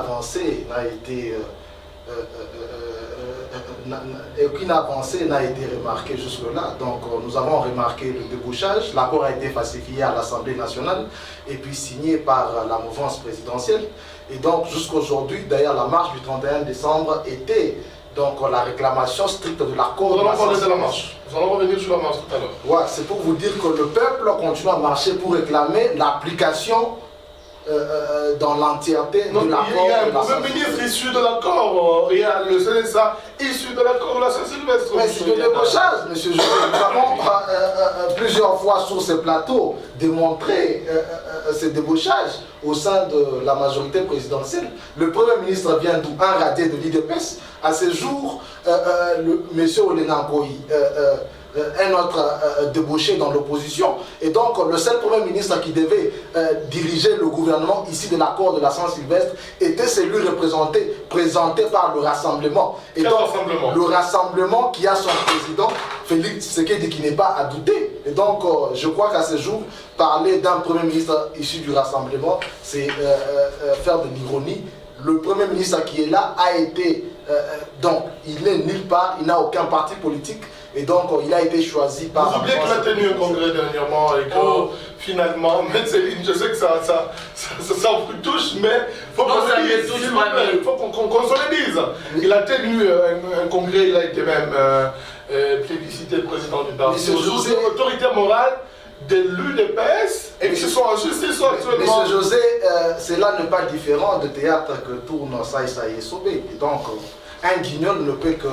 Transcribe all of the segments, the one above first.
avancée n'a été aucune avancée n'a été remarquée jusque-là. Donc nous avons remarqué le débouchage. L'accord a été falsifié à l'Assemblée nationale et puis signé par la mouvance présidentielle. Et donc jusqu'aujourd'hui, d'ailleurs la marche du 31 décembre était donc la réclamation stricte de l'accord. Nous allons parler de la marche. Nous allons revenir sur la marche tout à l'heure. Ouais, c'est pour vous dire que le peuple continue à marcher pour réclamer l'application dans l'entièreté de l'accord. Il y a un premier ministre issu de l'accord, il y a le CNSA issu de l'accord de la Saint-Sylvestre. Mais c'est le débauchage, monsieur José. Nous avons plusieurs fois sur ce plateau démontré ce débauchage au sein de la majorité présidentielle. Le Premier ministre vient d'un radié de l'IDPS. À ce jour, monsieur Olenankoï, un autre débauché dans l'opposition. Et donc, le seul Premier ministre qui devait diriger le gouvernement ici de l'accord de la Saint-Sylvestre était celui présenté par le Rassemblement. Et donc, le Rassemblement qui a son président, Félix Tshisekedi, qui n'est pas à douter. Et donc, je crois qu'à ce jour, parler d'un Premier ministre issu du Rassemblement, c'est faire de l'ironie. Le Premier ministre qui est là a été, donc, il n'est nulle part, il n'a aucun parti politique. Et donc, il a été choisi par... Vous oubliez qu'il a tenu un congrès dernièrement et que finalement, même Céline, je sais que ça vous touche, mais il faut qu'on se le dise. Il a tenu un congrès, il a été même plébiscité président du parti. C'est l'autorité morale de l'UDPS et qui se sont ajustés actuellement. Monsieur José, cela n'est pas différent de théâtre que tourne Saïsaï et Sobé. Et donc, un guignol ne peut que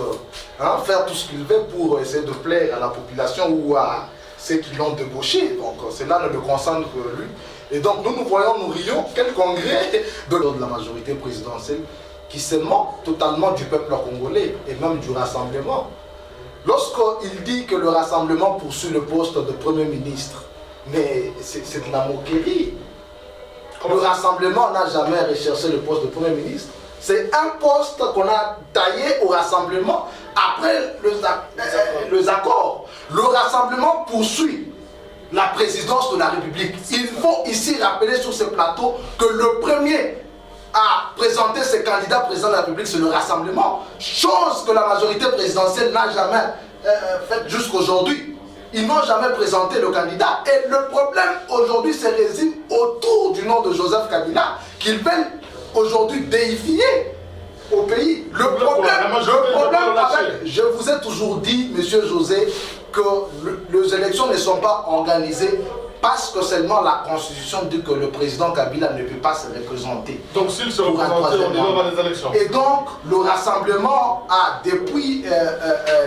faire tout ce qu'il veut pour essayer de plaire à la population ou à ceux qui l'ont débauché. Donc cela ne le concerne que lui. Et donc nous voyons, nous rions, quel congrès de la majorité présidentielle qui se moque totalement du peuple congolais et même du Rassemblement. Lorsqu'il dit que le Rassemblement poursuit le poste de Premier ministre, mais c'est de la moquerie. Le Rassemblement n'a jamais recherché le poste de Premier ministre. C'est un poste qu'on a taillé au Rassemblement après les accords. Le Rassemblement poursuit la présidence de la République. Il faut ici rappeler sur ce plateau que le premier à présenter ses candidats président de la République, c'est le Rassemblement. Chose que la majorité présidentielle n'a jamais faite jusqu'aujourd'hui. Ils n'ont jamais présenté le candidat. Et le problème aujourd'hui se résume autour du nom de Joseph Kabila, qu'ils veulent aujourd'hui déifier au pays. Le problème avec, je vous ai toujours dit, monsieur José, que les élections ne sont pas organisées parce que seulement la Constitution dit que le président Kabila ne peut pas se représenter. Donc s'il se représente, on devrait les élections. Et donc le Rassemblement a, depuis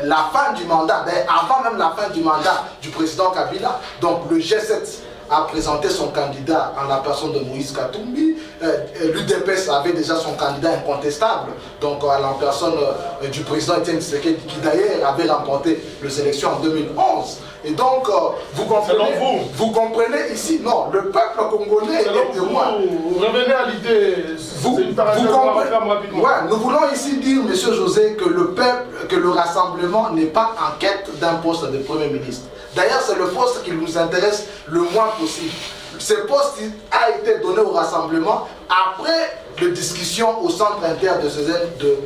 la fin du mandat, avant même la fin du mandat du président Kabila, donc le G7 a présenté son candidat en la personne de Moïse Katumbi. L'UDPS avait déjà son candidat incontestable, donc en la personne du président Etienne Tshisekedi, qui d'ailleurs avait remporté les élections en 2011. Et donc, vous comprenez ici, non, le peuple congolais est témoin. Vous revenez à l'idée, nous voulons ici dire, monsieur José, que le peuple, que le Rassemblement n'est pas en quête d'un poste de Premier ministre. D'ailleurs, c'est le poste qui nous intéresse le moins possible. Ce poste a été donné au Rassemblement après les discussions au centre inter de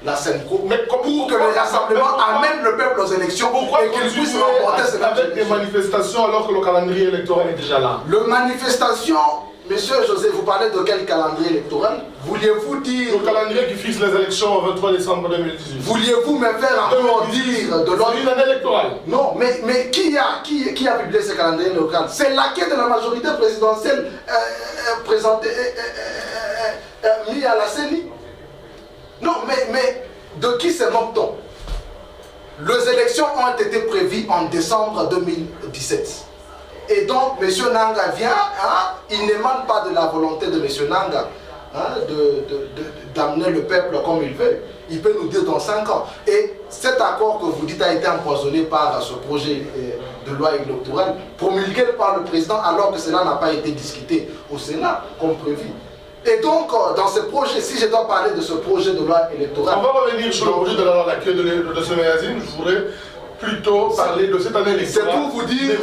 la Senco, pour que le Rassemblement amène le peuple aux élections et qu'il puisse remporter cette avec des manifestations alors que le calendrier électoral est déjà là. Le manifestation, monsieur José, vous parlez de quel calendrier électoral? Vouliez-vous dire... Le calendrier qui fixe les élections au 23 décembre 2018. Vouliez-vous me faire encore dire de l'autre... C'est une année électorale. Non, mais qui a publié ce calendrier électoral? C'est laquelle de la majorité présidentielle mis à la CENI? Non, mais de qui se moque-t-on? Les élections ont été prévues en décembre 2017. Et donc, M. Nanga vient, il n'émane pas de la volonté de M. Nanga d'amener le peuple comme il veut. Il peut nous dire dans 5 ans. Et cet accord que vous dites a été empoisonné par ce projet de loi électorale promulgué par le président alors que cela n'a pas été discuté au Sénat comme prévu. Et donc, dans ce projet, si je dois parler de ce projet de loi électorale... On va revenir sur le projet de la loi d'accueil de ce magazine. Je voudrais plutôt parler de cette année électorale. C'est pour vous dire...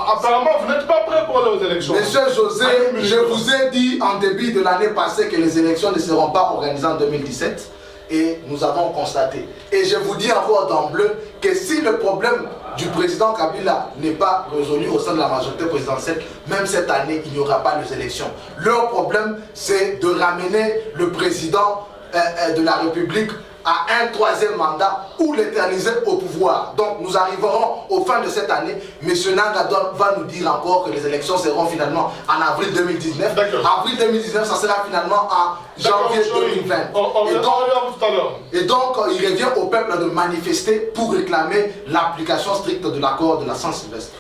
apparemment, vous n'êtes pas prêt pour aller aux élections. Monsieur José, je vous ai dit en début de l'année passée que les élections ne seront pas organisées en 2017 et nous avons constaté. Et je vous dis encore d'emblée que si le problème du président Kabila n'est pas résolu au sein de la majorité présidentielle, même cette année, il n'y aura pas les élections. Leur problème, c'est de ramener le président de la République à un troisième mandat ou l'éterniser au pouvoir. Donc nous arriverons au fin de cette année. M. Nangadol va nous dire encore que les élections seront finalement en avril 2019. Avril 2019, ça sera finalement en janvier 2020. Et donc, il revient au peuple de manifester pour réclamer l'application stricte de l'accord de la Saint-Sylvestre.